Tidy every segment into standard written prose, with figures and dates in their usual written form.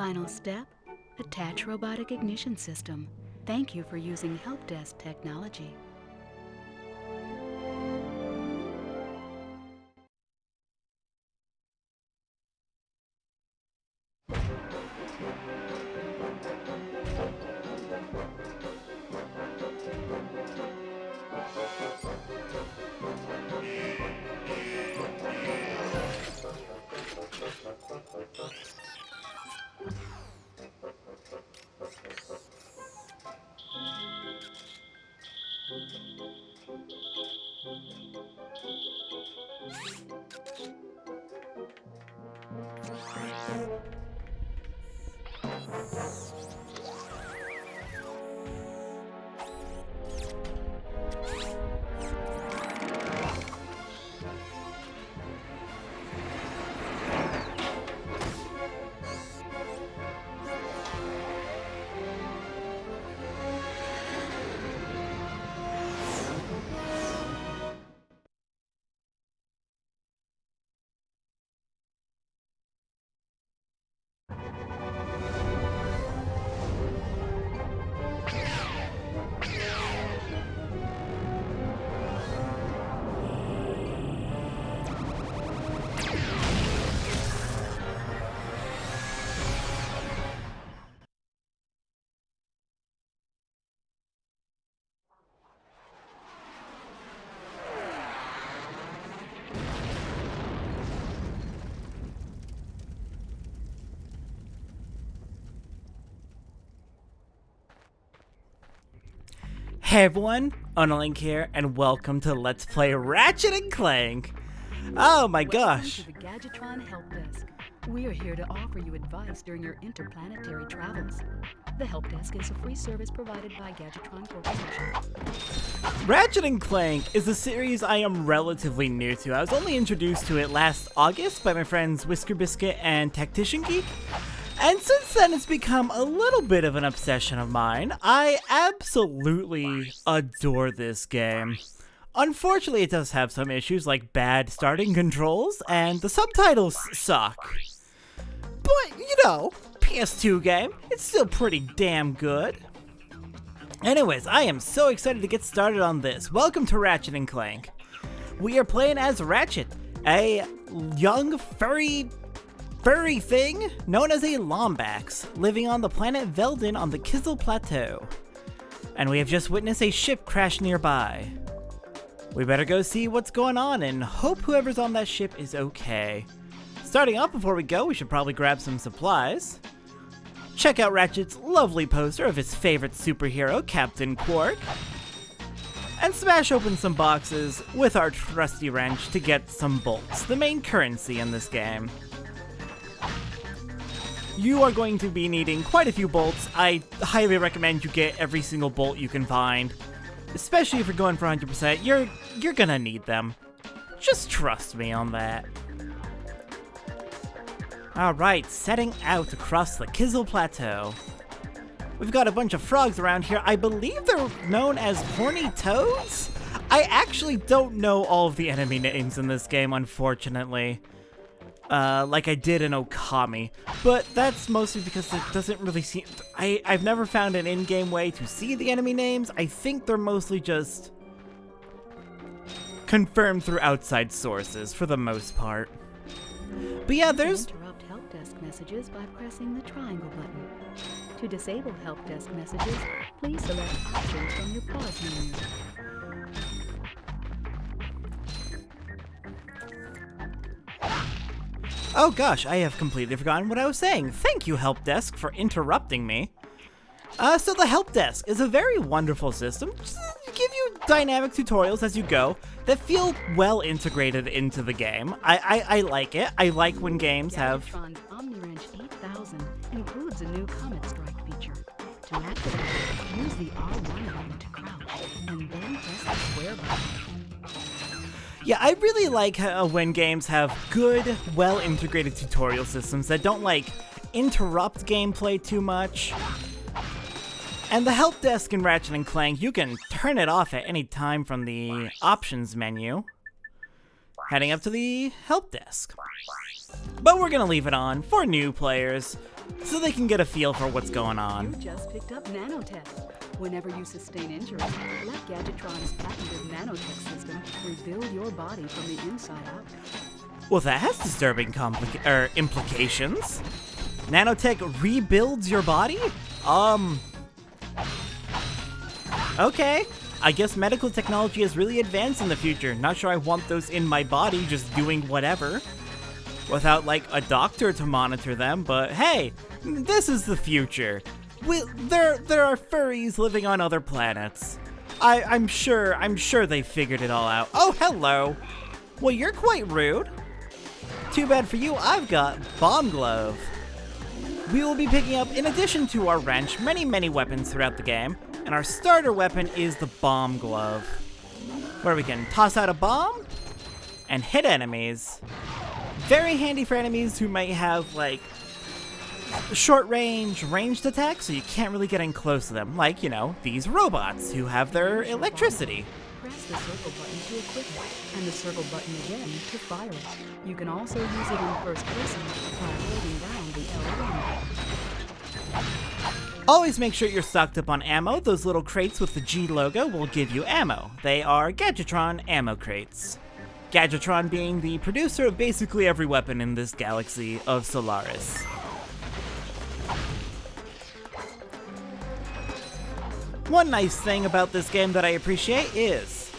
Final step, attach robotic ignition system. Thank you for using help desk technology. Hey everyone, Unlink here, and welcome to Let's Play Ratchet and Clank. Oh my gosh. Welcome to the Gadgetron Help Desk. We are here to offer you advice during your interplanetary travels. The Help Desk is a free service provided by Gadgetron Corporation. Ratchet and Clank is a series I am relatively new to. I was only introduced to it last August by my friends Whisker Biscuit and Tactician Geek. And since then, it's become a little bit of an obsession of mine. I absolutely adore this game. Unfortunately, it does have some issues like bad starting controls, and the subtitles suck. But, you know, PS2 game, it's still pretty damn good. Anyways, I am so excited to get started on this. Welcome to Ratchet and Clank. We are playing as Ratchet, a young, furry thing known as a Lombax, living on the planet Veldin on the Kizel Plateau. And we have just witnessed a ship crash nearby. We better go see what's going on and hope whoever's on that ship is okay. Starting off, before we go, we should probably grab some supplies. Check out Ratchet's lovely poster of his favorite superhero, Captain Quark. And smash open some boxes with our trusty wrench to get some bolts, the main currency in this game. You are going to be needing quite a few bolts. I highly recommend you get every single bolt you can find. Especially if you're going for 100%, you're gonna need them. Just trust me on that. Alright, setting out across the Kizel Plateau. We've got a bunch of frogs around here. I believe they're known as horny toads? I actually don't know all of the enemy names in this game, unfortunately. Like I did in Okami, but that's mostly because it doesn't really seem... I've never found an in-game way to see the enemy names. I think they're mostly just confirmed through outside sources for the most part. But yeah, there's... Interrupt help desk messages by pressing the triangle button. To disable help desk messages, please select options from your pause menu. Oh gosh, I have completely forgotten what I was saying. Thank you, Help Desk, for interrupting me. So the Help Desk is a very wonderful system. Just give you dynamic tutorials as you go that feel well integrated into the game. I like it. I like when games have... Gadgetron's OmniWrench 8000 includes a new Comet Strike feature. To activate it, use the R1 button to crouch, and then press the square button. Yeah, I really like when games have good, well-integrated tutorial systems that don't, like, interrupt gameplay too much. And the Help Desk in Ratchet and Clank, you can turn it off at any time from the Options menu. Heading up to the Help Desk. But we're gonna leave it on for new players. so they can get a feel for what's going You on. just picked up nanotech. Whenever you sustain injury, let Gadgetron's patented nanotech system rebuild your body from the inside out. Well, that has disturbing implications. Nanotech rebuilds your body? Okay. I guess medical technology has really advanced in the future. Not sure I want those in my body just doing whatever. Without, like, a doctor to monitor them, but hey, this is the future. There are furries living on other planets. I'm sure they figured it all out. Oh, hello. Well, you're quite rude. Too bad for you, I've got Bomb Glove. We will be picking up, in addition to our wrench, many weapons throughout the game, and our starter weapon is the Bomb Glove, where we can toss out a bomb and hit enemies. Very handy for enemies who might have, like, ranged attacks, so you can't really get in close to them. Like, you know, these robots who have their electricity. Press the circle button to equip it, and the circle button again to fire it. You can also use it in first person by holding down the L1 button. Always make sure you're stocked up on ammo. Those little crates with the G logo will give you ammo. They are Gadgetron ammo crates. Gadgetron being the producer of basically every weapon in this galaxy of Solaris. One nice thing about this game that I appreciate is,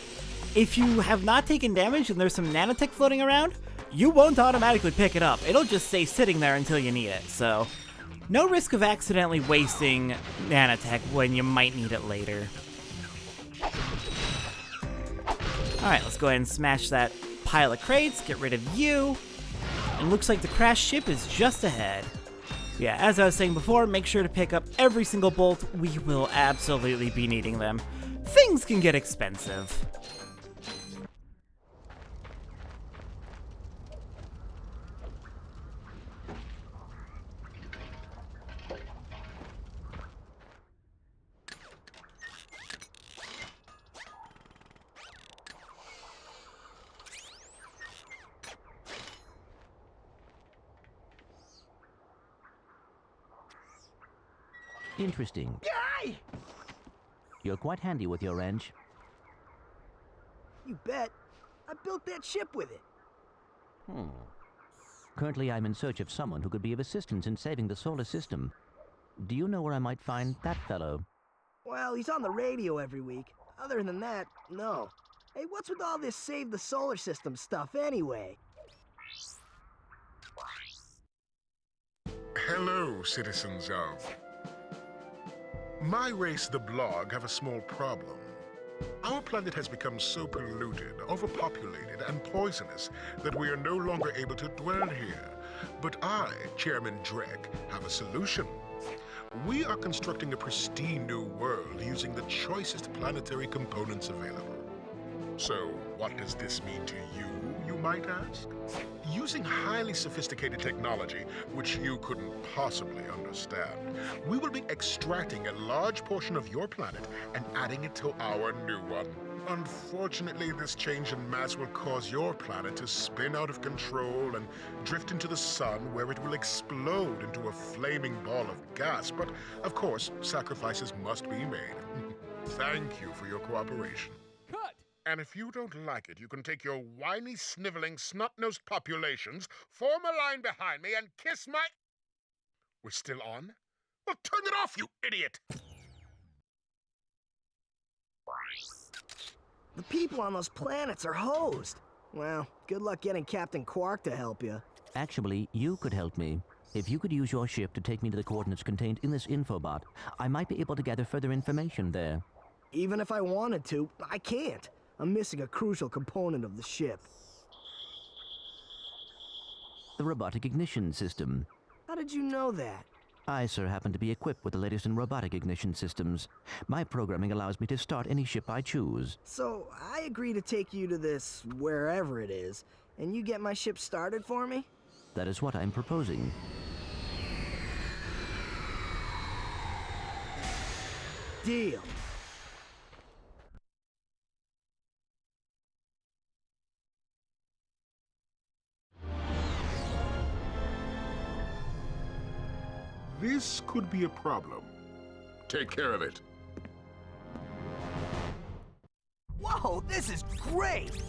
if you have not taken damage and there's some nanotech floating around, you won't automatically pick it up. It'll just stay sitting there until you need it, so no risk of accidentally wasting nanotech when you might need it later. Alright, let's go ahead and smash that pile of crates, get rid of you. And looks like the crashed ship is just ahead. Yeah, as I was saying before, make sure to pick up every single bolt. We will absolutely be needing them. Things can get expensive. Interesting. Yay! You're quite handy with your wrench. You bet. I built that ship with it. Currently, I'm in search of someone who could be of assistance in saving the solar system. Do you know where I might find that fellow? Well, he's on the radio every week. Other than that, no. Hey, what's with all this save the solar system stuff anyway? Hello, citizens of... My race, the Blog, have a small problem. Our planet has become so polluted, overpopulated, and poisonous that we are no longer able to dwell here. But I, Chairman Drek, have a solution. We are constructing a pristine new world using the choicest planetary components available. So, what does this mean to you, you might ask? Using highly sophisticated technology, which you couldn't possibly understand, we will be extracting a large portion of your planet and adding it to our new one. Unfortunately, this change in mass will cause your planet to spin out of control and drift into the sun, where it will explode into a flaming ball of gas. But, of course, sacrifices must be made. Thank you for your cooperation. And if you don't like it, you can take your whiny, sniveling, snot-nosed populations, form a line behind me, and kiss my... We're still on? Well, turn it off, you idiot! The people on those planets are hosed. Well, good luck getting Captain Quark to help you. Actually, you could help me. If you could use your ship to take me to the coordinates contained in this Infobot, I might be able to gather further information there. Even if I wanted to, I can't. I'm missing a crucial component of the ship. The robotic ignition system. How did you know that? I, sir, happen to be equipped with the latest in robotic ignition systems. My programming allows me to start any ship I choose. So, I agree to take you to this, wherever it is, and you get my ship started for me? That is what I'm proposing. Deal. this could be a problem. Take care of it. Whoa, this is great!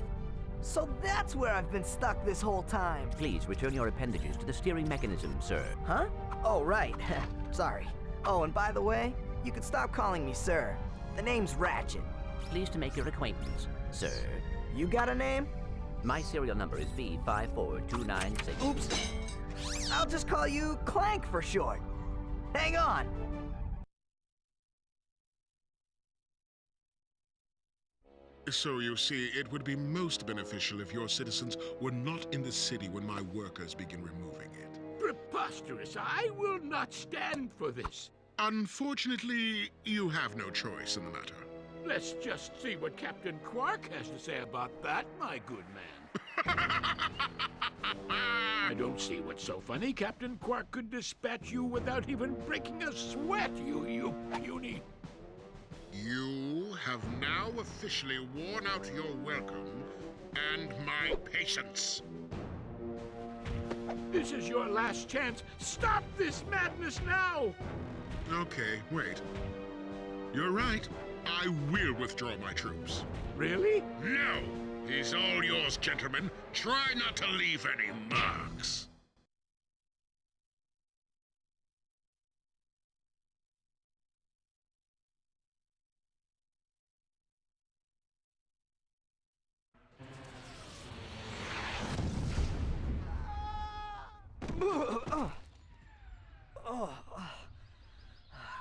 So that's where I've been stuck this whole time. Please return your appendages to the steering mechanism, sir. Huh? Oh, right. Sorry. Oh, and by the way, you can stop calling me sir. The name's Ratchet. Pleased to make your acquaintance, sir. You got a name? My serial number is V54296. Oops. I'll just call you Clank for short. Hang on. So you see, it would be most beneficial if your citizens were not in the city when my workers begin removing it. Preposterous! I will not stand for this. Unfortunately, you have no choice in the matter. Let's just see what Captain Quark has to say about that, my good man. I don't see what's so funny. Captain Quark could dispatch you without even breaking a sweat, you puny... You have now officially worn out your welcome and my patience. This is your last chance. Stop this madness now! Okay, wait. You're right. I will withdraw my troops. Really? No! He's all yours, gentlemen. Try not to leave any marks.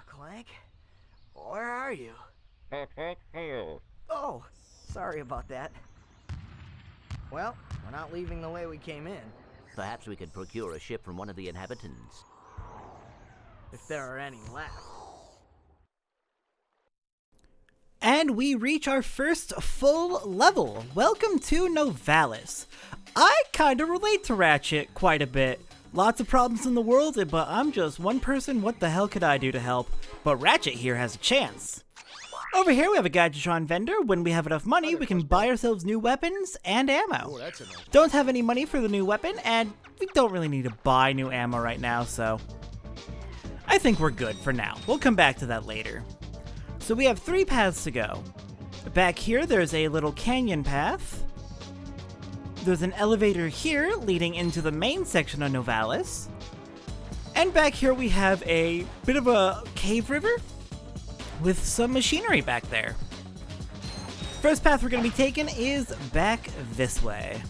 Clank? Where are you? Oh, sorry about that. Well, we're not leaving the way we came in. Perhaps we could procure a ship from one of the inhabitants. If there are any left. And we reach our first full level. Welcome to Novalis. I kinda relate to Ratchet quite a bit. Lots of problems in the world, but I'm just one person. What the hell could I do to help? But Ratchet here has a chance. Over here we have a Gadgetron vendor. When we have enough money, we can buy ourselves new weapons and ammo. Don't have any money for the new weapon, and we don't really need to buy new ammo right now, so I think we're good for now. We'll come back to that later. So we have 3 paths to go. Back here, there's a little canyon path. There's an elevator here leading into the main section of Novalis. And back here we have a bit of a cave river with some machinery back there. First path we're going to be taking is back this way.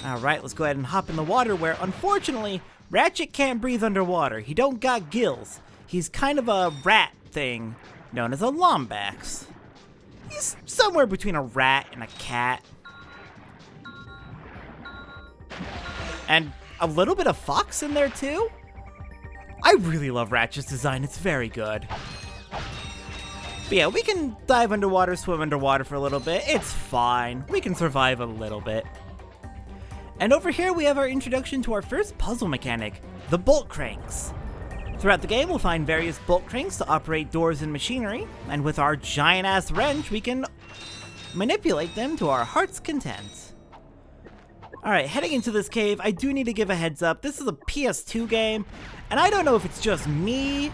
Alright, let's go ahead and hop in the water where, unfortunately, Ratchet can't breathe underwater. He don't got gills. He's kind of a rat thing known as a Lombax. He's somewhere between a rat and a cat. And a little bit of fox in there too. I really love Ratchet's design. It's very good. But yeah, we can dive underwater, swim underwater for a little bit. It's fine. We can survive a little bit. And over here we have our introduction to our first puzzle mechanic, the bolt cranks. Throughout the game we'll find various bolt cranks to operate doors and machinery, and with our giant ass wrench we can manipulate them to our heart's content. Alright, heading into this cave, I do need to give a heads up. This is a PS2 game, and I don't know if it's just me,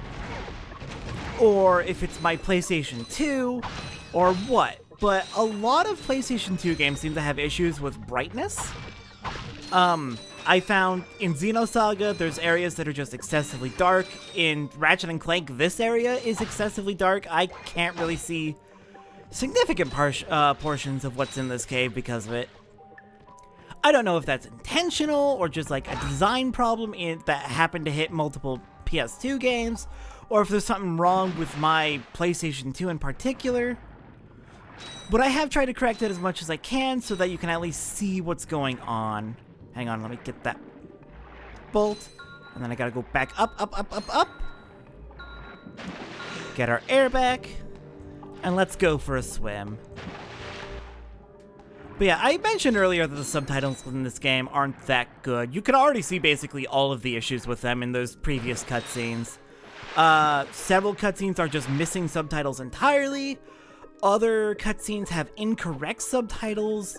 or if it's my PlayStation 2, or what, but a lot of PlayStation 2 games seem to have issues with brightness. I found in Xenosaga, there's areas that are just excessively dark. In Ratchet and Clank, this area is excessively dark. I can't really see significant portions of what's in this cave because of it. I don't know if that's intentional or just like a design problem that happened to hit multiple PS2 games, or if there's something wrong with my PlayStation 2 in particular. But I have tried to correct it as much as I can so that you can at least see what's going on. Hang on, let me get that bolt. And then I gotta go back up, up, up, up, up. Get our air back. And let's go for a swim. But yeah, I mentioned earlier that the subtitles in this game aren't that good. You could already see basically all of the issues with them in those previous cutscenes. Several cutscenes are just missing subtitles entirely. Other cutscenes have incorrect subtitles.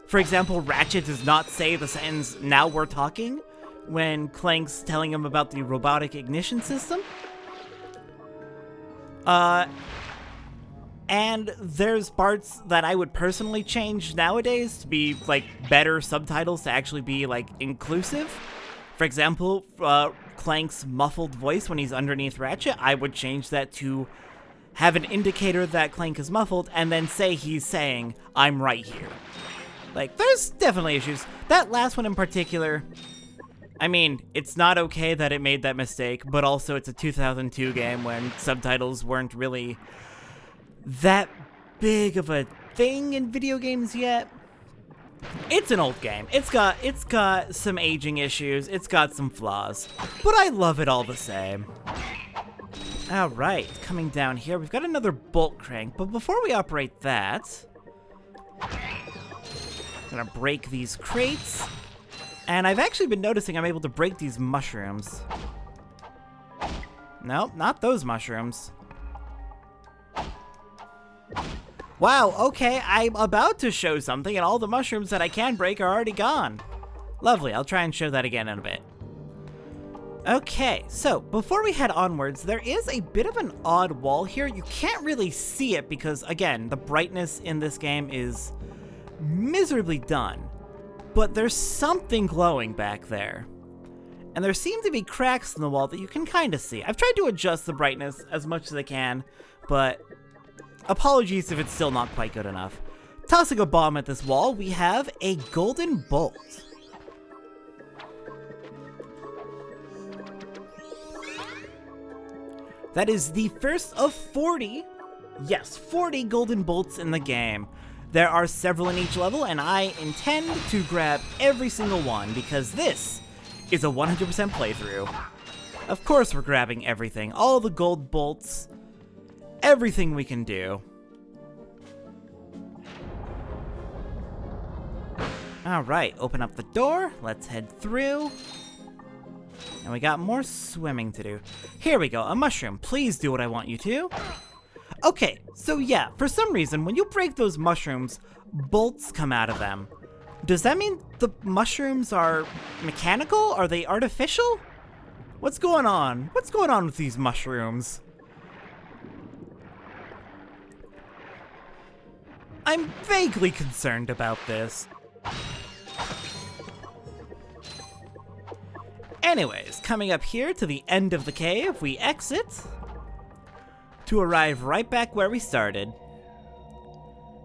For example, Ratchet does not say the sentence, "now we're talking," when Clank's telling him about the robotic ignition system. And there's parts that I would personally change nowadays to be, like, better subtitles to actually be, like, inclusive. For example, Clank's muffled voice when he's underneath Ratchet, I would change that to have an indicator that Clank is muffled and then say he's saying, "I'm right here." Like, there's definitely issues. That last one in particular, I mean, it's not okay that it made that mistake, but also it's a 2002 game when subtitles weren't really that big of a thing in video games yet. It's an old game. It's got some aging issues. It's got some flaws, but I love it all the same. All right, coming down here, we've got another bolt crank, but before we operate that, I'm gonna break these crates, and I've actually been noticing I'm able to break these mushrooms. Nope, not those mushrooms. Wow, okay, I'm about to show something, and all the mushrooms that I can break are already gone. Lovely, I'll try and show that again in a bit. Okay, so before we head onwards, there is a bit of an odd wall here. You can't really see it because, again, the brightness in this game is miserably done. But there's something glowing back there. And there seem to be cracks in the wall that you can kind of see. I've tried to adjust the brightness as much as I can, but apologies if it's still not quite good enough. Tossing a bomb at this wall, we have a golden bolt. That is the first of 40, yes, 40 golden bolts in the game. There are several in each level, and I intend to grab every single one because this is a 100% playthrough. Of course we're grabbing everything, all the gold bolts, everything we can do. Alright, open up the door, let's head through. And we got more swimming to do. Here we go, a mushroom. Please do what I want you to. Okay, so yeah, for some reason, when you break those mushrooms, bolts come out of them. Does that mean the mushrooms are mechanical? Are they artificial? What's going on? What's going on with these mushrooms? I'm vaguely concerned about this. Anyways, coming up here to the end of the cave, we exit to arrive right back where we started.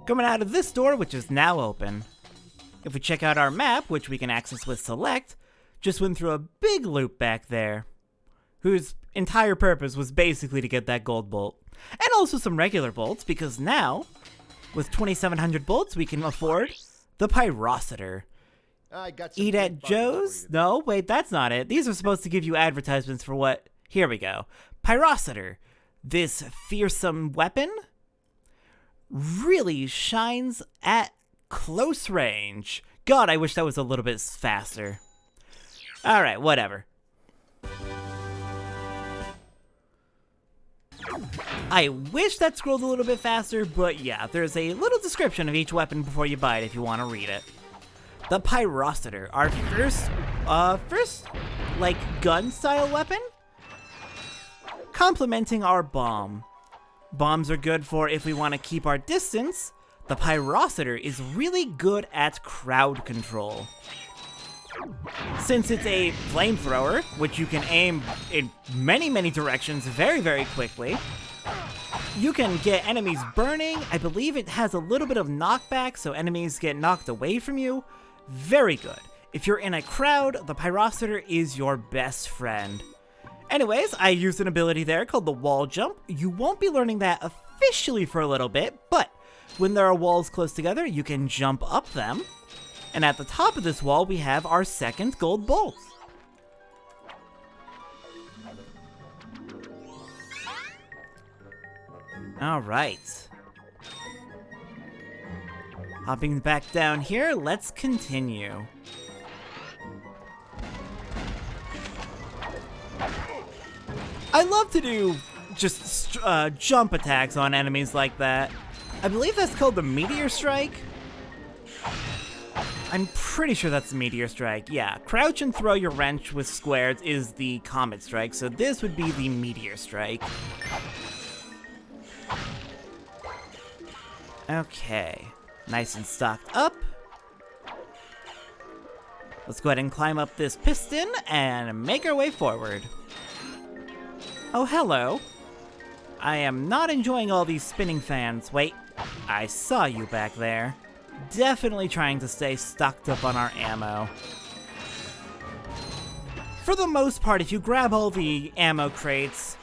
Coming out of this door, which is now open. If we check out our map, which we can access with select, just went through a big loop back there, whose entire purpose was basically to get that gold bolt. And also some regular bolts, because now, with 2,700 bolts, we can afford the Pyrocitor. Eat at Joe's? No, wait, that's not it. These are supposed to give you advertisements for what? Here we go. Pyrocitor. This fearsome weapon really shines at close range. God, I wish that was a little bit faster. Alright, whatever. I wish that scrolled a little bit faster, but yeah, there's a little description of each weapon before you buy it if you want to read it. The Pyrocitor, our first, like, gun-style weapon, complementing our bomb. Bombs are good for if we want to keep our distance. The Pyrocitor is really good at crowd control. Since it's a flamethrower, which you can aim in many, many directions very, very quickly, you can get enemies burning. I believe it has a little bit of knockback, so enemies get knocked away from you. Very good. If you're in a crowd, the Pyrocitor is your best friend. Anyways, I used an ability there called the wall jump. You won't be learning that officially for a little bit, but when there are walls close together, you can jump up them. And at the top of this wall, we have our second gold bolt. Alright. Hopping back down here, let's continue. I love to do just jump attacks on enemies like that. I believe that's called the Meteor Strike. I'm pretty sure that's the Meteor Strike. Yeah, crouch and throw your wrench with squares is the Comet Strike, so this would be the Meteor Strike. Okay, nice and stocked up. Let's go ahead and climb up this piston and make our way forward. Oh, hello. I am not enjoying all these spinning fans. Wait, I saw you back there. Definitely trying to stay stocked up on our ammo. For the most part, if you grab all the ammo crates,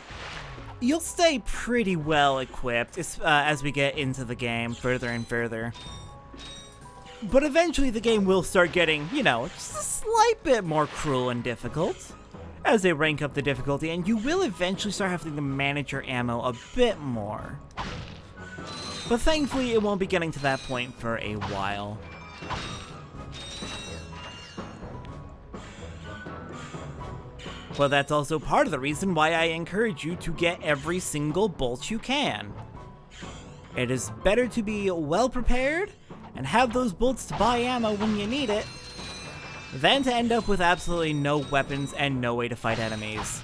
you'll stay pretty well equipped as we get into the game further and further. But eventually the game will start getting, you know, just a slight bit more cruel and difficult as they rank up the difficulty, and you will eventually start having to manage your ammo a bit more. But thankfully it won't be getting to that point for a while. But that's also part of the reason why I encourage you to get every single bolt you can. It is better to be well prepared and have those bolts to buy ammo when you need it, than to end up with absolutely no weapons and no way to fight enemies.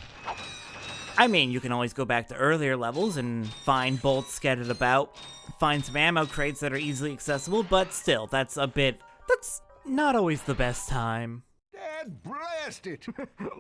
I mean, you can always go back to earlier levels and find bolts scattered about, find some ammo crates that are easily accessible, but still, that's not always the best time. Dad, blast it!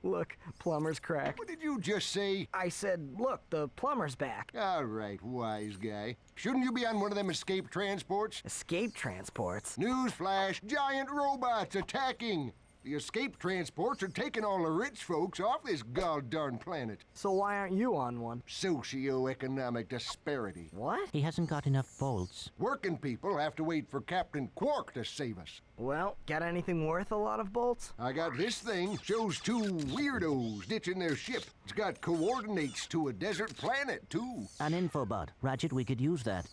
Look, plumber's crack. What did you just say? I said, look, the plumber's back. All right, wise guy. Shouldn't you be on one of them escape transports? Escape transports? Newsflash, giant robots attacking! The escape transports are taking all the rich folks off this god-darn planet. So why aren't you on one? Socioeconomic disparity. What? He hasn't got enough bolts. Working people have to wait for Captain Quark to save us. Well, got anything worth a lot of bolts? I got this thing. Shows two weirdos ditching their ship. It's got coordinates to a desert planet, too. An infobot. Ratchet, we could use that.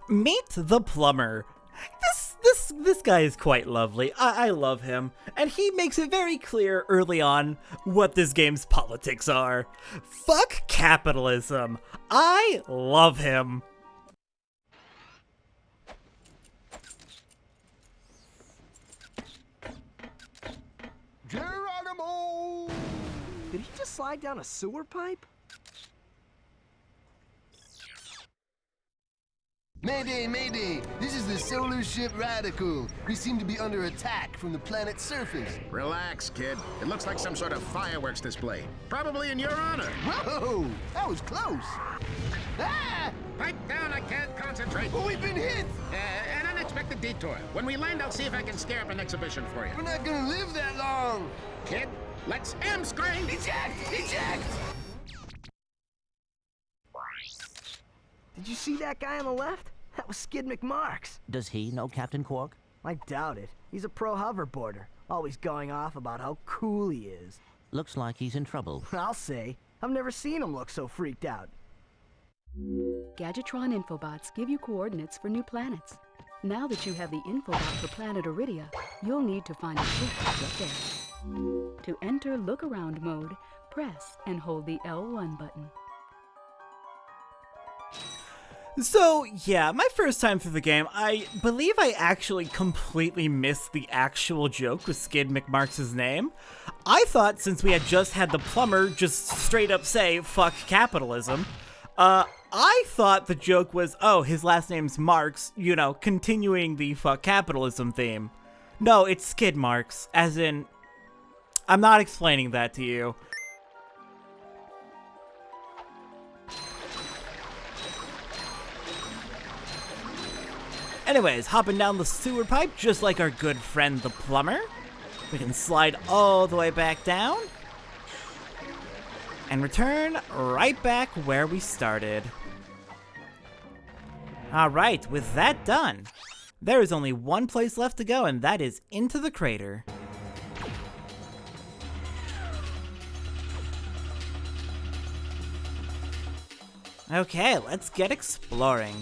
Meet the plumber. This guy is quite lovely. I love him. And he makes it very clear early on what this game's politics are. Fuck capitalism. I love him. Geronimo! Did he just slide down a sewer pipe? Mayday, mayday! This is the solar ship Radical. We seem to be under attack from the planet's surface. Relax, kid. It looks like some sort of fireworks display. Probably in your honor. Whoa! That was close! Ah! Pipe down, I can't concentrate. Oh, we've been hit! An unexpected detour. When we land, I'll see if I can scare up an exhibition for you. We're not gonna live that long! Kid, let's M-screen! Eject! Eject! Did you see that guy on the left? That was Skid McMarx. Does he know Captain Quark? I doubt it. He's a pro hoverboarder, always going off about how cool he is. Looks like he's in trouble. I'll say. I've never seen him look so freaked out. Gadgetron Infobots give you coordinates for new planets. Now that you have the Infobot for Planet Aridia, you'll need to find a ship to get there. To enter look-around mode, press and hold the L1 button. So, yeah, my first time through the game, I believe I actually completely missed the actual joke with Skid McMarx's name. I thought since we had just had the plumber just straight up say, fuck capitalism, I thought the joke was, oh, his last name's Marx, you know, continuing the fuck capitalism theme. No, it's Skid Marx, as in, I'm not explaining that to you. Anyways, hopping down the sewer pipe, just like our good friend the plumber. We can slide all the way back down. And return right back where we started. Alright, with that done, there is only one place left to go, and that is into the crater. Okay, let's get exploring.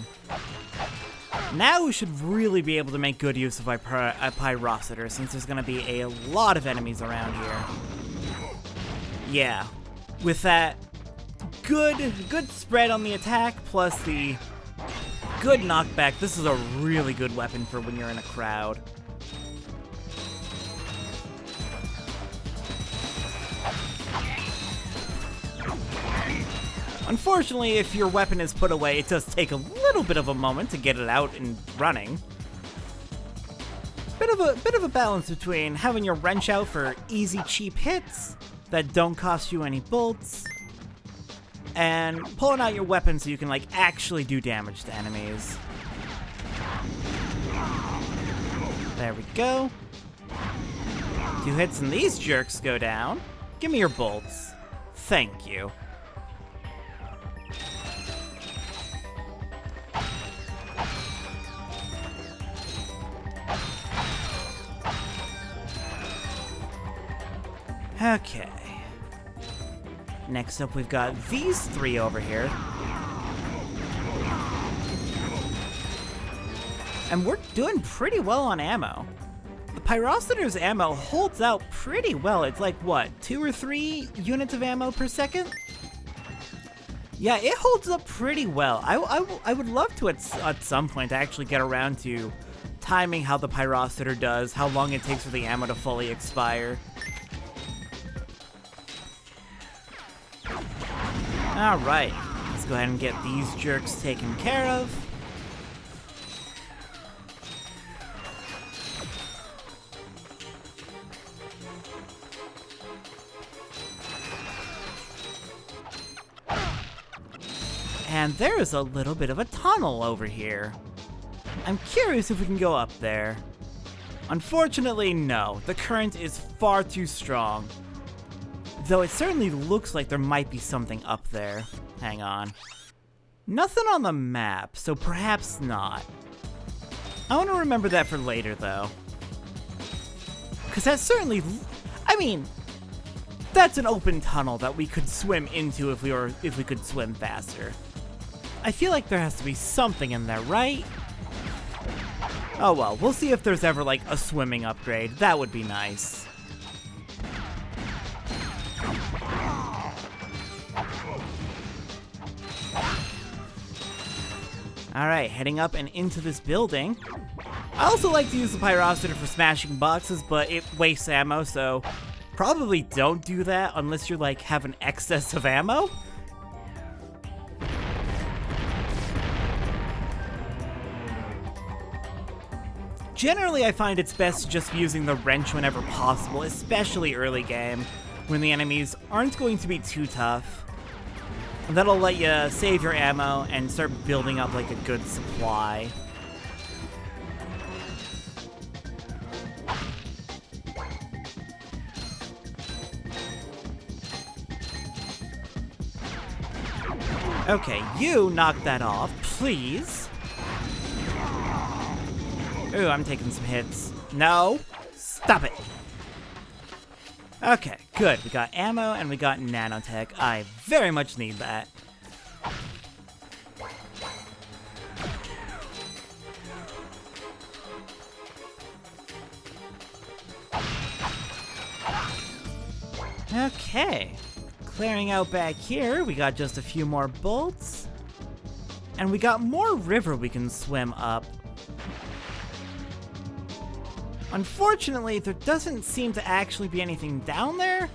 Now we should really be able to make good use of our Pyrocitor, since there's going to be a lot of enemies around here. Yeah, with that good spread on the attack, plus the good knockback, this is a really good weapon for when you're in a crowd. Unfortunately, if your weapon is put away, it does take a little bit of a moment to get it out and running. Bit of a balance between having your wrench out for easy, cheap hits that don't cost you any bolts, and pulling out your weapon so you can like actually do damage to enemies. There we go. 2 hits and these jerks go down. Give me your bolts. Thank you. Okay. Next up, we've got these 3 over here. And we're doing pretty well on ammo. The Pyrocitor's ammo holds out pretty well. It's like, what, 2 or 3 units of ammo per second? Yeah, it holds up pretty well. I would love to, at some point, actually get around to timing how the Pyrocitor does, how long it takes for the ammo to fully expire. Alright, let's go ahead and get these jerks taken care of. And there's a little bit of a tunnel over here. I'm curious if we can go up there. Unfortunately, no. The current is far too strong. Though it certainly looks like there might be something up there. Hang on. Nothing on the map, so perhaps not. I want to remember that for later, though. Because that's certainly... I mean, that's an open tunnel that we could swim into if we could swim faster. I feel like there has to be something in there, right? Oh well, we'll see if there's ever, like, a swimming upgrade. That would be nice. Alright, heading up and into this building. I also like to use the Pyrocitor for smashing boxes, but it wastes ammo, so probably don't do that unless you're like have an excess of ammo. Generally, I find it's best just using the wrench whenever possible, especially early game, when the enemies aren't going to be too tough. That'll let you save your ammo and start building up like a good supply. Okay, you knock that off, please. Ooh, I'm taking some hits. No, stop it. Okay, good. We got ammo and we got nanotech. I very much need that. Okay. Clearing out back here, we got just a few more bolts. And we got more river we can swim up. Unfortunately, there doesn't seem to actually be anything down there.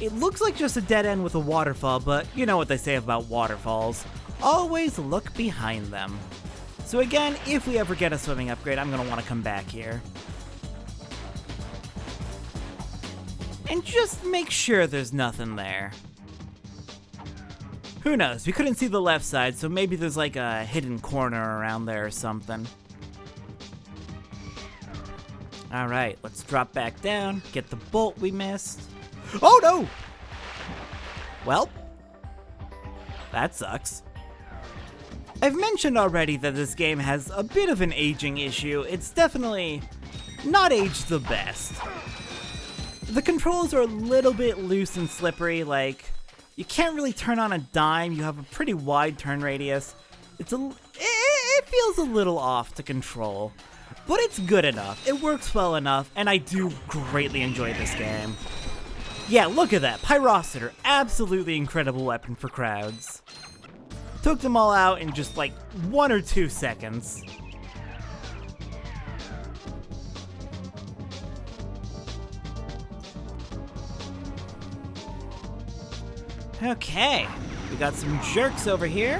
It looks like just a dead end with a waterfall, but you know what they say about waterfalls. Always look behind them. So again, if we ever get a swimming upgrade, I'm gonna want to come back here. And just make sure there's nothing there. Who knows, we couldn't see the left side, so maybe there's like a hidden corner around there or something. Alright, let's drop back down, get the bolt we missed. Oh no! Well, that sucks. I've mentioned already that this game has a bit of an aging issue. It's definitely not aged the best. The controls are a little bit loose and slippery, like, you can't really turn on a dime, you have a pretty wide turn radius. It feels a little off to control. But it's good enough, it works well enough, and I do greatly enjoy this game. Yeah, look at that, Pyrocitor, absolutely incredible weapon for crowds. Took them all out in just like 1 or 2 seconds. Okay, We got some jerks over here.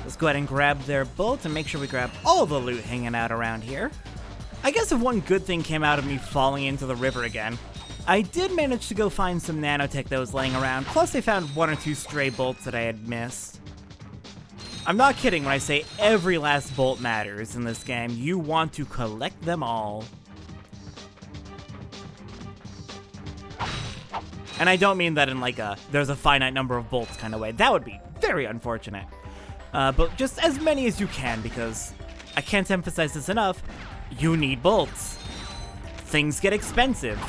Let's go ahead and grab their bolts and make sure we grab all the loot hanging out around here. I guess if one good thing came out of me falling into the river again, I did manage to go find some nanotech that was laying around, plus I found 1 or 2 stray bolts that I had missed. I'm not kidding when I say every last bolt matters in this game. You want to collect them all. And I don't mean that in like there's a finite number of bolts kind of way. That would be very unfortunate. But just as many as you can, because I can't emphasize this enough, you need bolts. Things get expensive.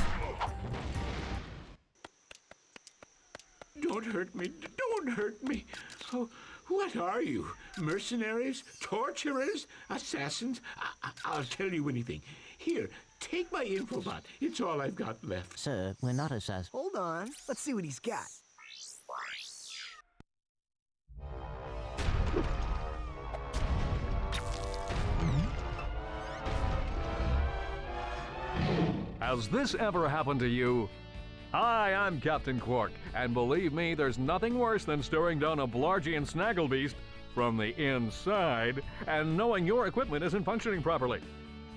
Don't hurt me. Don't hurt me. Oh, what are you? Mercenaries? Torturers? Assassins? I'll tell you anything. Here, take my Infobot. It's all I've got left. Sir, we're not assassins. Hold on. Let's see what he's got. Has this ever happened to you? Hi, I'm Captain Quark, and believe me, there's nothing worse than staring down a Blargian snagglebeast from the inside and knowing your equipment isn't functioning properly.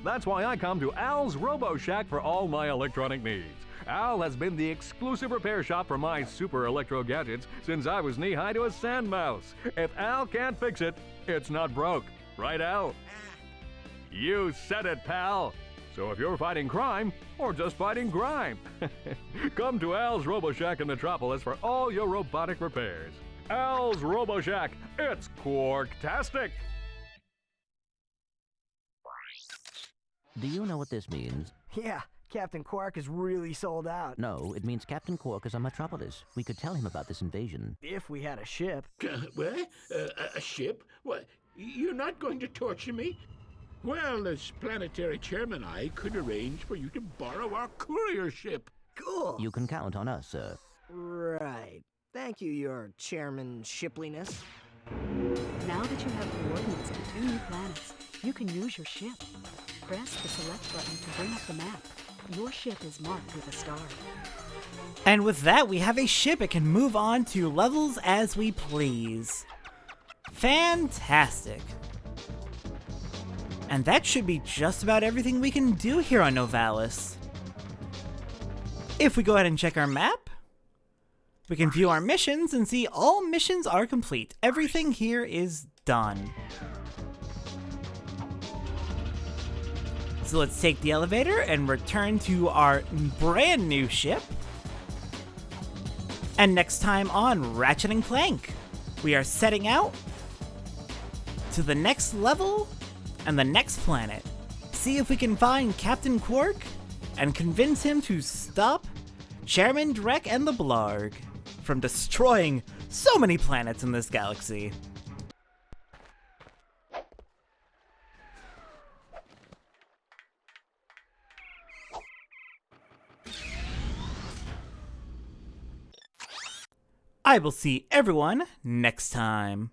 That's why I come to Al's Robo Shack for all my electronic needs. Al has been the exclusive repair shop for my super electro gadgets since I was knee-high to a sand mouse. If Al can't fix it, it's not broke. Right, Al? You said it, pal! So if you're fighting crime, or just fighting grime, come to Al's RoboShack in Metropolis for all your robotic repairs. Al's RoboShack, it's Quarktastic! Do you know what this means? Yeah, Captain Quark is really sold out. No, it means Captain Quark is on Metropolis. We could tell him about this invasion. If we had a ship. What? A ship? What? You're not going to torture me? Well, as planetary chairman, I could arrange for you to borrow our courier ship. Cool. You can count on us, sir. Right. Thank you, your chairman shipliness. Now that you have coordinates to 2 new planets, you can use your ship. Press the select button to bring up the map. Your ship is marked with a star. And with that, we have a ship. It can move on to levels as we please. Fantastic. And that should be just about everything we can do here on Novalis. If we go ahead and check our map, we can view our missions and see all missions are complete. Everything here is done. So let's take the elevator and return to our brand new ship. And next time on Ratchet and Clank, we are setting out to the next level and the next planet. See if we can find Captain Quark and convince him to stop Chairman Drek and the Blarg from destroying so many planets in this galaxy. I will see everyone next time.